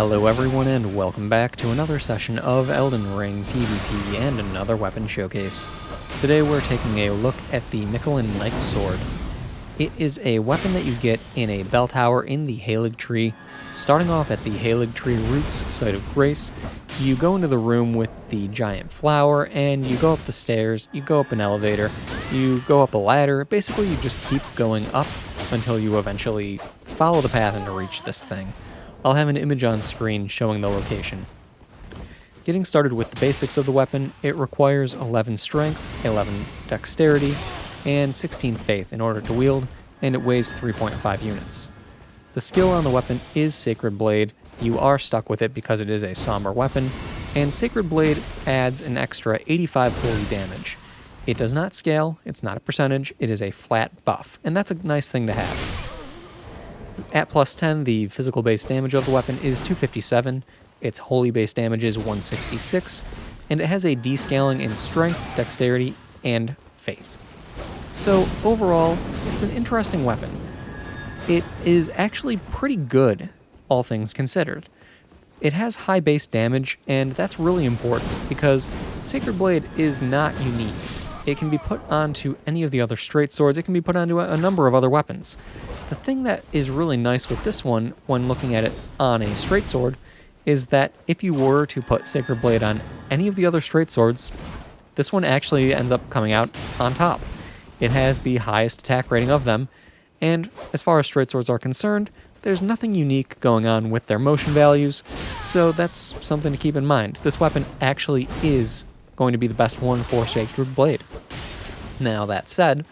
Hello everyone and welcome back to another session of Elden Ring PvP and another weapon showcase. Today we're taking a look at the Miquellan Knight's Sword. It is a weapon that you get in a bell tower in the Halig Tree. Starting off at the Halig Tree Roots Site of Grace, you go into the room with the giant flower and you go up the stairs, you go up an elevator, you go up a ladder. Basically you just keep going up until you eventually follow the path and reach this thing. I'll have an image on screen showing the location. Getting started with the basics of the weapon, it requires 11 strength, 11 dexterity, and 16 faith in order to wield, and it weighs 3.5 units. The skill on the weapon is Sacred Blade. You are stuck with it because it is a somber weapon, and Sacred Blade adds an extra 85 holy damage. It does not scale, it's not a percentage, it is a flat buff, and that's a nice thing to have. At plus 10, the physical base damage of the weapon is 257, its holy base damage is 166, and it has a descaling in strength, dexterity, and faith. So overall, it's an interesting weapon. It is actually pretty good, all things considered. It has high base damage, and that's really important because Sacred Blade is not unique. It can be put onto any of the other straight swords, it can be put onto a number of other weapons. The thing that is really nice with this one, when looking at it on a straight sword, is that if you were to put Sacred Blade on any of the other straight swords, this one actually ends up coming out on top. It has the highest attack rating of them, and as far as straight swords are concerned, there's nothing unique going on with their motion values, so that's something to keep in mind. This weapon actually is going to be the best one for Sacred Blade. Now that said,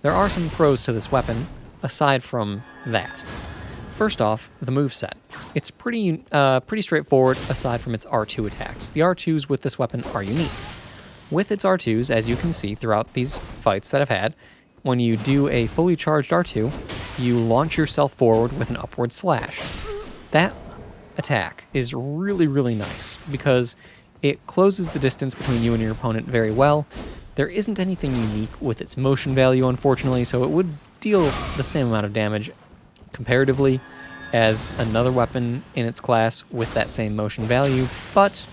there are some pros to this weapon, aside from that. First off, the moveset. It's pretty straightforward aside from its R2 attacks. The R2s with this weapon are unique. With its R2s, as you can see throughout these fights that I've had, when you do a fully charged R2, you launch yourself forward with an upward slash. That attack is really, really nice because it closes the distance between you and your opponent very well. There isn't anything unique with its motion value, unfortunately, so it would deal the same amount of damage comparatively as another weapon in its class with that same motion value, but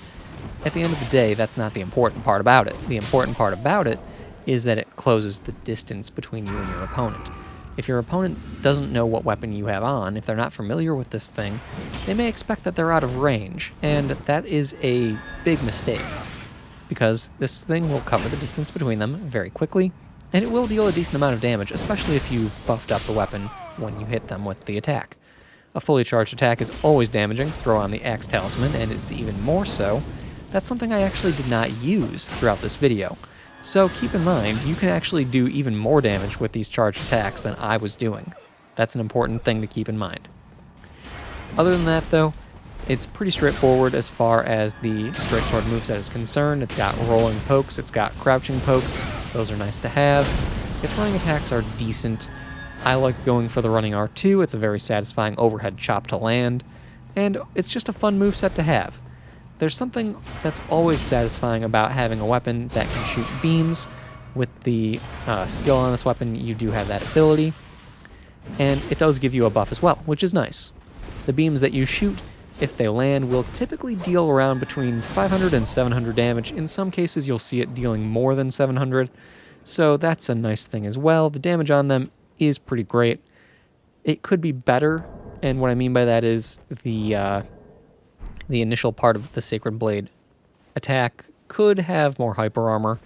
at the end of the day, that's not the important part about it. The important part about it is that it closes the distance between you and your opponent. If your opponent doesn't know what weapon you have on, if they're not familiar with this thing, they may expect that they're out of range, and that is a big mistake, because this thing will cover the distance between them very quickly, and it will deal a decent amount of damage, especially if you buffed up the weapon when you hit them with the attack. A fully charged attack is always damaging. Throw on the Axe Talisman, and it's even more so. That's something I actually did not use throughout this video. So keep in mind, you can actually do even more damage with these charged attacks than I was doing. That's an important thing to keep in mind. Other than that, though, it's pretty straightforward as far as the straight sword moveset is concerned. It's got rolling pokes, it's got crouching pokes. Those are nice to have. Its running attacks are decent. I like going for the running R2. It's a very satisfying overhead chop to land, and it's just a fun moveset to have. There's something that's always satisfying about having a weapon that can shoot beams. With the skill on this weapon, you do have that ability, and it does give you a buff as well, which is nice. The beams that you shoot, if they land, will typically deal around between 500 and 700 damage. In some cases, you'll see it dealing more than 700, so that's a nice thing as well. The damage on them is pretty great. It could be better, and what I mean by that is the initial part of the Sacred Blade attack could have more hyper armor,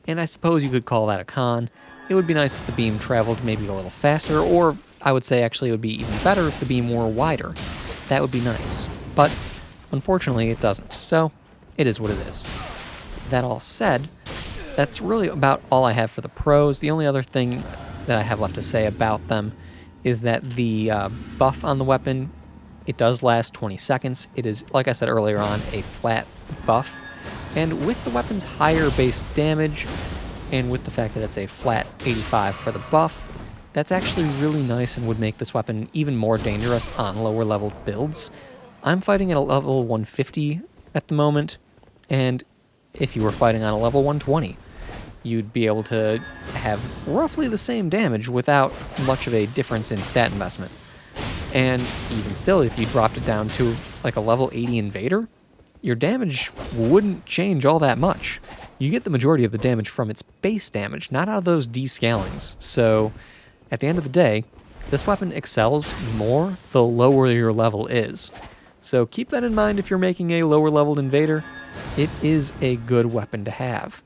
and I suppose you could call that a con. It would be nice if the beam traveled maybe a little faster, or I would say actually it would be even better if the beam were wider. That would be nice, but unfortunately it doesn't, so it is what it is. That all said, that's really about all I have for the pros. The only other thing that I have left to say about them is that the buff on the weapon, it does last 20 seconds. It is, like I said earlier on, a flat buff. And with the weapon's higher base damage, and with the fact that it's a flat 85 for the buff, that's actually really nice and would make this weapon even more dangerous on lower level builds. I'm fighting at a level 150 at the moment, and if you were fighting on a level 120, you'd be able to have roughly the same damage without much of a difference in stat investment. And even still, if you dropped it down to like a level 80 invader, your damage wouldn't change all that much. You get the majority of the damage from its base damage, not out of those descalings. So at the end of the day, this weapon excels more the lower your level is. So keep that in mind if you're making a lower leveled invader. It is a good weapon to have.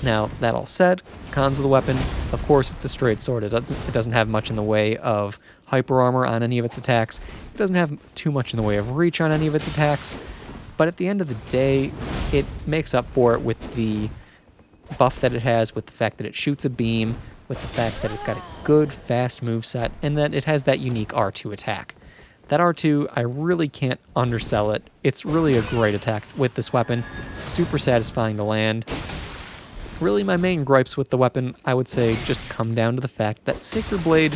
Now, that all said, cons of the weapon, of course it's a straight sword. It doesn't have much in the way of hyper armor on any of its attacks. It doesn't have too much in the way of reach on any of its attacks. But at the end of the day, it makes up for it with the buff that it has, with the fact that it shoots a beam, with the fact that it's got a good, fast moveset, and that it has that unique R2 attack. That R2, I really can't undersell it. It's really a great attack with this weapon. Super satisfying to land. Really, my main gripes with the weapon, I would say, just come down to the fact that Sacred Blade,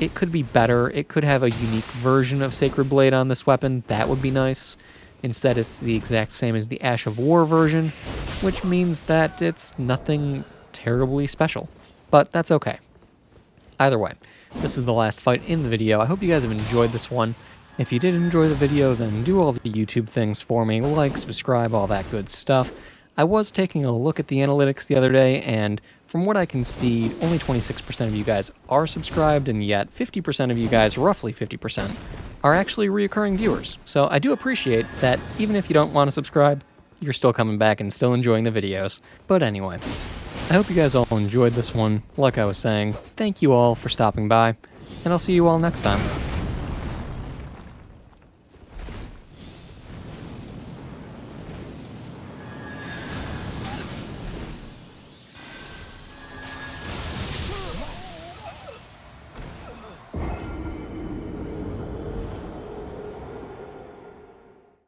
it could be better. It could have a unique version of Sacred Blade on this weapon. That would be nice. Instead, it's the exact same as the Ash of War version, which means that it's nothing terribly special. But that's okay. Either way, this is the last fight in the video. I hope you guys have enjoyed this one. If you did enjoy the video, then do all the YouTube things for me, like, subscribe, all that good stuff. I was taking a look at the analytics the other day, and from what I can see, only 26% of you guys are subscribed, and yet 50% of you guys, roughly 50%, are actually reoccurring viewers. So I do appreciate that even if you don't want to subscribe, you're still coming back and still enjoying the videos. But anyway, I hope you guys all enjoyed this one. Like I was saying, thank you all for stopping by, and I'll see you all next time.